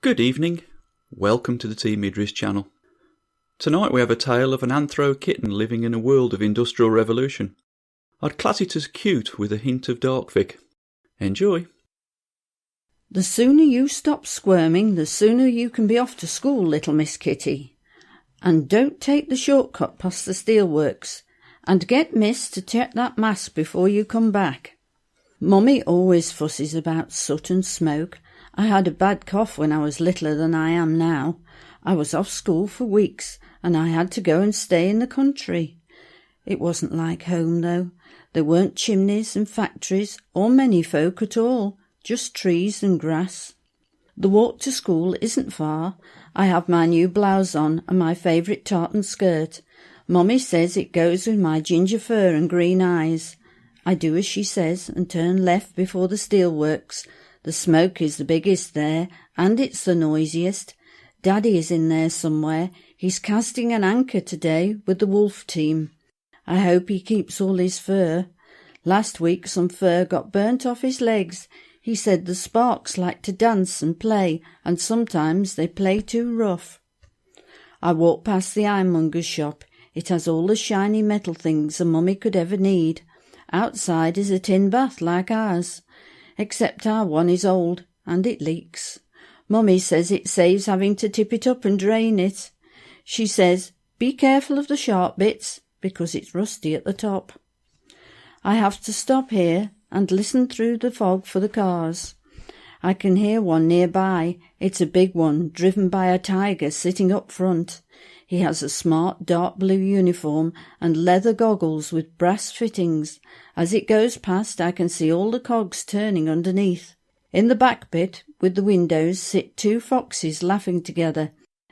Good evening. Welcome to the Tea Midris channel. Tonight we have a tale of an Anthro kitten living in a world of industrial revolution. I'd class it as cute with a hint of dark fic. Enjoy. The sooner you stop squirming, the sooner you can be off to school, little Miss Kitty. And don't take the shortcut past the steelworks. And get Miss to check that mask before you come back. Mummy always fusses about soot and smoke. I had a bad cough when I was littler than I am now. I was off school for weeks, and I had to go and stay in the country. It wasn't like home, though. There weren't chimneys and factories, or many folk at all, just trees and grass. The walk to school isn't far. I have my new blouse on and my favourite tartan skirt. Mummy says it goes with my ginger fur and green eyes. I do as she says and turn left before the steelworks. The smoke is the biggest there, and it's the noisiest. Daddy is in there somewhere. He's casting an anchor today with the wolf team. I hope he keeps all his fur. Last week some fur got burnt off his legs. He said the sparks like to dance and play, and sometimes they play too rough. I walked past the ironmonger's shop. It has all the shiny metal things a mummy could ever need. Outside is a tin bath like ours. Except our one is old, and it leaks. Mummy says it saves having to tip it up and drain it. She says, be careful of the sharp bits, because it's rusty at the top. I have to stop here and listen through the fog for the cars. I can hear one nearby. It's a big one, driven by a tiger sitting up front. He has a smart dark blue uniform and leather goggles with brass fittings. As it goes past, I can see all the cogs turning underneath. In the back bit, with the windows, sit two foxes laughing together.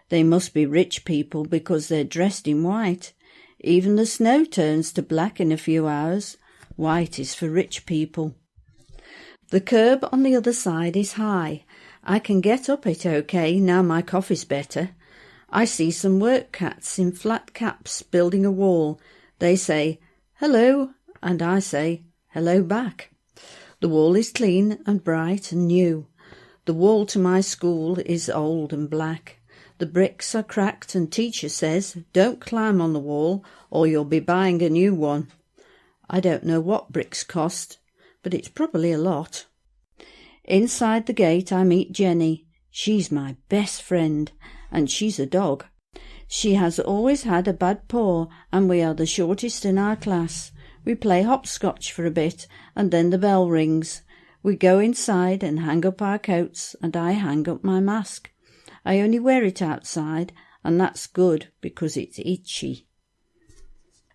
They must be rich people because they're dressed in white. Even the snow turns to black in a few hours. White is for rich people. The curb on the other side is high. I can get up it okay now my cough is better. I see some work cats in flat caps building a wall. They say, hello, and I say, hello back. The wall is clean and bright and new. The wall to my school is old and black. The bricks are cracked and teacher says, don't climb on the wall or you'll be buying a new one. I don't know what bricks cost, but it's probably a lot. Inside the gate I meet Jenny. She's my best friend, and she's a dog. She has always had a bad paw, and we are the shortest in our class. We play hopscotch for a bit, and then the bell rings. We go inside and hang up our coats, and I hang up my mask. I only wear it outside, and that's good because it's itchy.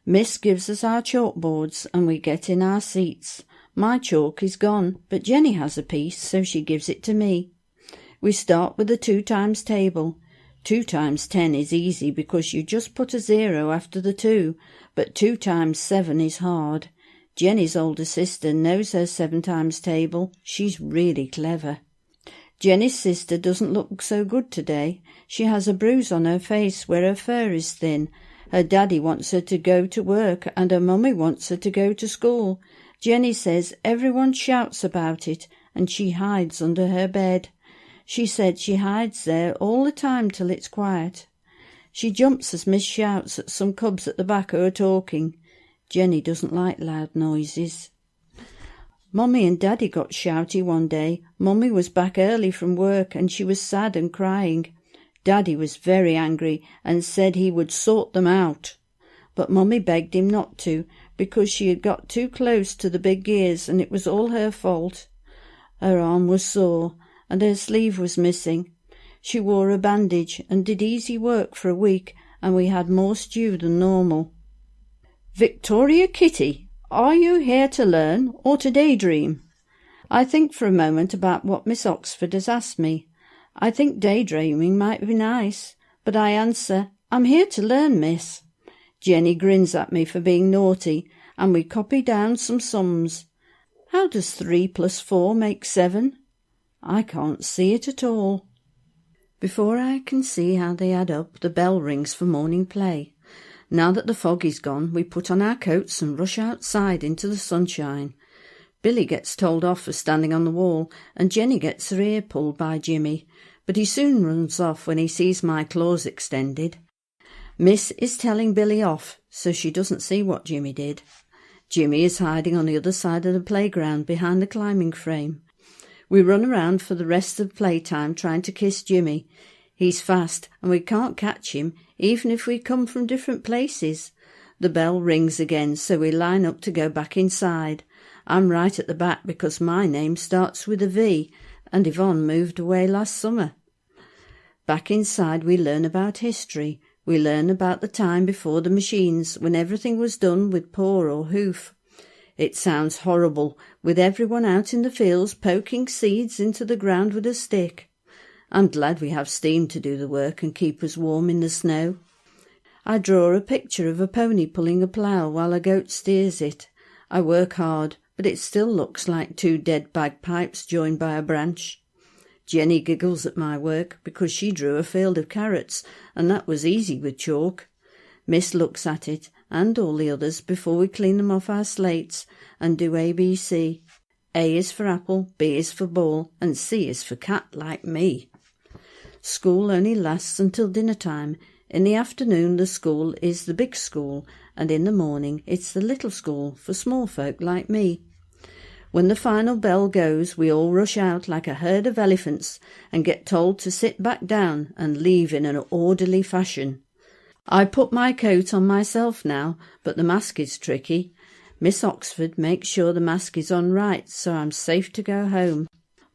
Miss gives us our chalkboards, and we get in our seats. My chalk is gone, but Jenny has a piece, so she gives it to me. We start with the 2 times table. 2 times 10 is easy because you just put a 0 after the 2, but 2 times 7 is hard. Jenny's older sister knows her 7 times table. She's really clever. Jenny's sister doesn't look so good today. She has a bruise on her face where her fur is thin. Her daddy wants her to go to work and her mummy wants her to go to school. Jenny says everyone shouts about it and she hides under her bed. She said she hides there all the time till it's quiet. She jumps as Miss shouts at some cubs at the back who are talking. Jenny doesn't like loud noises. Mummy and Daddy got shouty one day. Mummy was back early from work and she was sad and crying. Daddy was very angry and said he would sort them out. But Mummy begged him not to because she had got too close to the big ears and it was all her fault. Her arm was sore and her sleeve was missing. She wore a bandage and did easy work for a week, and we had more stew than normal. Victoria Kitty, are you here to learn or to daydream? I think for a moment about what Miss Oxford has asked me. I think daydreaming might be nice, but I answer, I'm here to learn, miss. Jenny grins at me for being naughty, and we copy down some sums. How does 3 + 4 make 7? I can't see it at all. Before I can see how they add up, the bell rings for morning play. Now that the fog is gone, we put on our coats and rush outside into the sunshine. Billy gets told off for standing on the wall, and Jenny gets her ear pulled by Jimmy, but he soon runs off when he sees my claws extended. Miss is telling Billy off, so she doesn't see what Jimmy did. Jimmy is hiding on the other side of the playground behind the climbing frame. We run around for the rest of playtime trying to kiss Jimmy. He's fast, and we can't catch him, even if we come from different places. The bell rings again, so we line up to go back inside. I'm right at the back because my name starts with a V, and Yvonne moved away last summer. Back inside we learn about history. We learn about the time before the machines, when everything was done with paw or hoof. It sounds horrible, with everyone out in the fields poking seeds into the ground with a stick. I'm glad we have steam to do the work and keep us warm in the snow. I draw a picture of a pony pulling a plough while a goat steers it. I work hard, but it still looks like two dead bagpipes joined by a branch. Jenny giggles at my work because she drew a field of carrots, and that was easy with chalk. Miss looks at it, and all the others, before we clean them off our slates and do ABC. A is for apple, B is for ball, and C is for cat, like me. School only lasts until dinner time. In the afternoon the school is the big school, and in the morning it's the little school for small folk like me. When the final bell goes, we all rush out like a herd of elephants and get told to sit back down and leave in an orderly fashion. I put my coat on myself now, but the mask is tricky. Miss Oxford makes sure the mask is on right, so I'm safe to go home.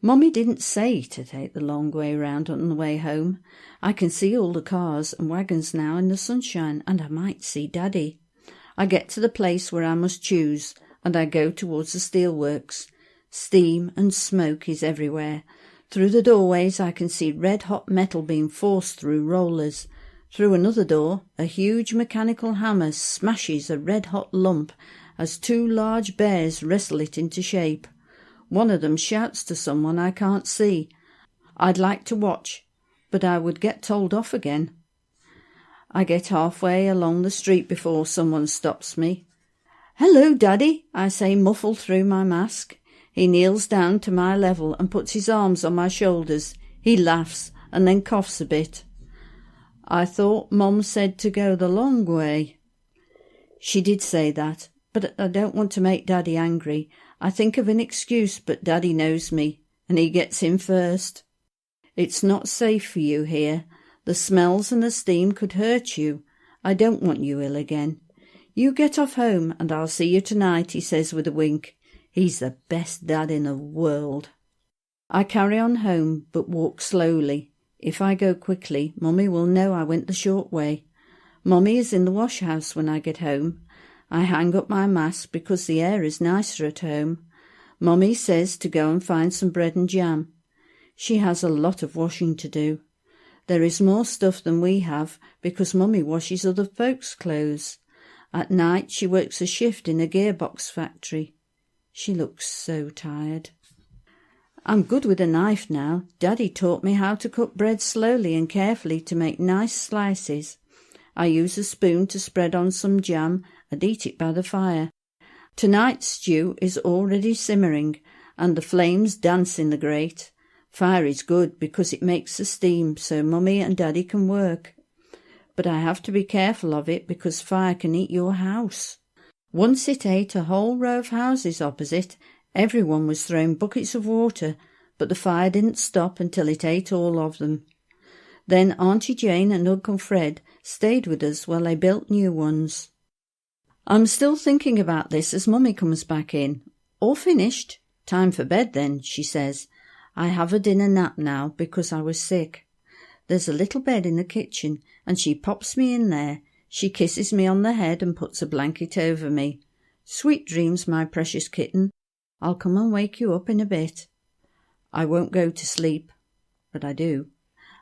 Mummy didn't say to take the long way round on the way home. I can see all the cars and wagons now in the sunshine, and I might see Daddy. I get to the place where I must choose, and I go towards the steelworks. Steam and smoke is everywhere. Through the doorways I can see red-hot metal being forced through rollers. Through another door, a huge mechanical hammer smashes a red-hot lump as two large bears wrestle it into shape. One of them shouts to someone I can't see. I'd like to watch, but I would get told off again. I get halfway along the street before someone stops me. "Hello, Daddy," I say, muffled through my mask. He kneels down to my level and puts his arms on my shoulders. He laughs and then coughs a bit. "I thought Mum said to go the long way." She did say that, but I don't want to make Daddy angry. I think of an excuse, but Daddy knows me, and he gets in first. "It's not safe for you here. The smells and the steam could hurt you. I don't want you ill again. You get off home, and I'll see you tonight," he says with a wink. He's the best dad in the world. I carry on home, but walk slowly. If I go quickly, Mummy will know I went the short way. Mummy is in the wash-house when I get home. I hang up my mask because the air is nicer at home. Mummy says to go and find some bread and jam. She has a lot of washing to do. There is more stuff than we have because Mummy washes other folks' clothes. At night she works a shift in a gearbox factory. She looks so tired. I'm good with a knife now. Daddy taught me how to cut bread slowly and carefully to make nice slices. I use a spoon to spread on some jam and eat it by the fire. Tonight's stew is already simmering, and the flames dance in the grate. Fire is good because it makes the steam so Mummy and Daddy can work. But I have to be careful of it because fire can eat your house. Once it ate a whole row of houses opposite. Everyone was throwing buckets of water, but the fire didn't stop until it ate all of them. Then Auntie Jane and Uncle Fred stayed with us while they built new ones. I'm still thinking about this as Mummy comes back in. "All finished? Time for bed then," she says. I have a dinner nap now because I was sick. There's a little bed in the kitchen, and she pops me in there. She kisses me on the head and puts a blanket over me. "Sweet dreams, my precious kitten. I'll come and wake you up in a bit." I won't go to sleep, but I do.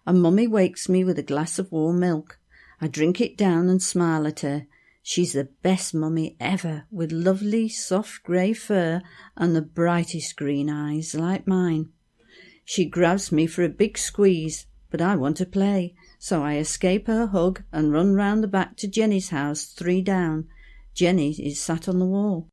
And Mummy wakes me with a glass of warm milk. I drink it down and smile at her. She's the best Mummy ever, with lovely soft grey fur and the brightest green eyes like mine. She grabs me for a big squeeze, but I want to play, so I escape her hug and run round the back to Jenny's house 3 down. Jenny is sat on the wall.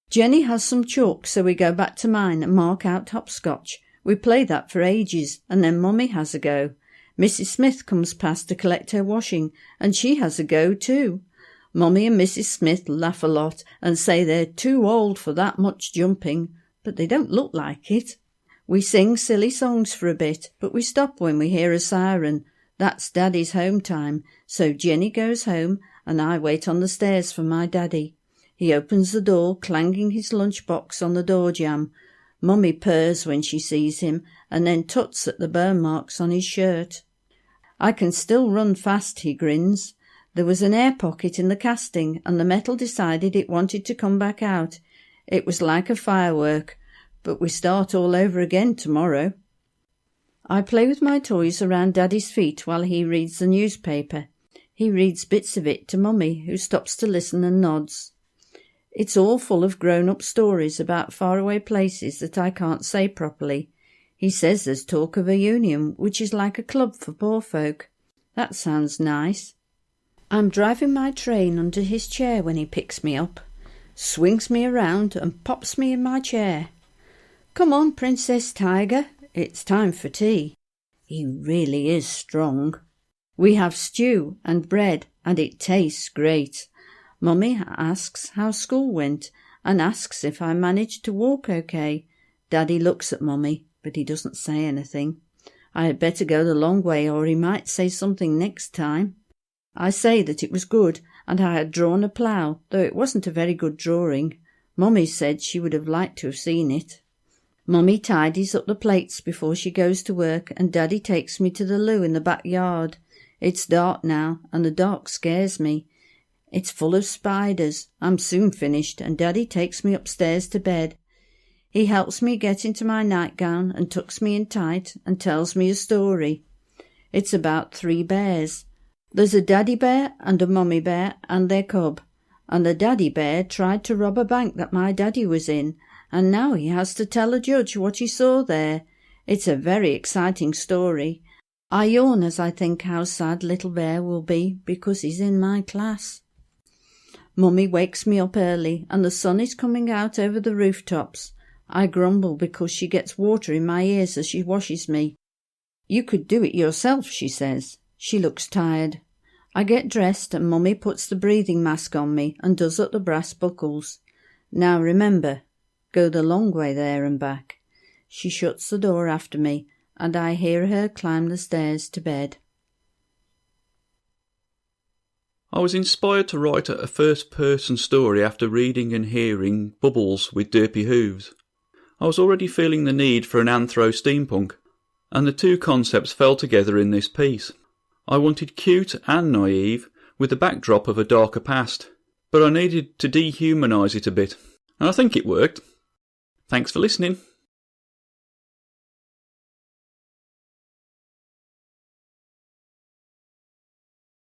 Jenny has some chalk, so we go back to mine and mark out hopscotch. We play that for ages, and then Mummy has a go. Mrs. Smith comes past to collect her washing, and she has a go too. Mummy and Mrs. Smith laugh a lot and say they're too old for that much jumping, but they don't look like it. We sing silly songs for a bit, but we stop when we hear a siren. That's Daddy's home time, so Jenny goes home and I wait on the stairs for my Daddy. He opens the door, clanging his lunchbox on the door jamb. Mummy purrs when she sees him and then tuts at the burn marks on his shirt. I can still run fast, he grins. There was an air pocket in the casting and the metal decided it wanted to come back out. It was like a firework, but we start all over again tomorrow. I play with my toys around Daddy's feet while he reads the newspaper. He reads bits of it to Mummy, who stops to listen and nods. It's all full of grown-up stories about faraway places that I can't say properly. He says there's talk of a union, which is like a club for poor folk. That sounds nice. I'm driving my train under his chair when he picks me up, swings me around and pops me in my chair. Come on, Princess Tiger, it's time for tea. He really is strong. We have stew and bread and it tastes great. Mummy asks how school went and asks if I managed to walk okay. Daddy looks at Mummy, but he doesn't say anything. I had better go the long way or he might say something next time. I say that it was good and I had drawn a plough, though it wasn't a very good drawing. Mummy said she would have liked to have seen it. Mummy tidies up the plates before she goes to work and Daddy takes me to the loo in the backyard. It's dark now and the dark scares me. It's full of spiders. I'm soon finished and Daddy takes me upstairs to bed. He helps me get into my nightgown and tucks me in tight and tells me a story. It's about 3 bears. There's a daddy bear and a mummy bear and their cub, and the daddy bear tried to rob a bank that my daddy was in, and now he has to tell a judge what he saw there. It's a very exciting story. I yawn as I think how sad little bear will be because he's in my class. Mummy wakes me up early and the sun is coming out over the rooftops. I grumble because she gets water in my ears as she washes me. You could do it yourself, she says. She looks tired. I get dressed and Mummy puts the breathing mask on me and does up the brass buckles. Now remember, go the long way there and back. She shuts the door after me and I hear her climb the stairs to bed. I was inspired to write a first-person story after reading and hearing Bubbles with Derpy Hooves. I was already feeling the need for an Anthro steampunk, and the two concepts fell together in this piece. I wanted cute and naive, with the backdrop of a darker past, but I needed to dehumanise it a bit, and I think it worked. Thanks for listening.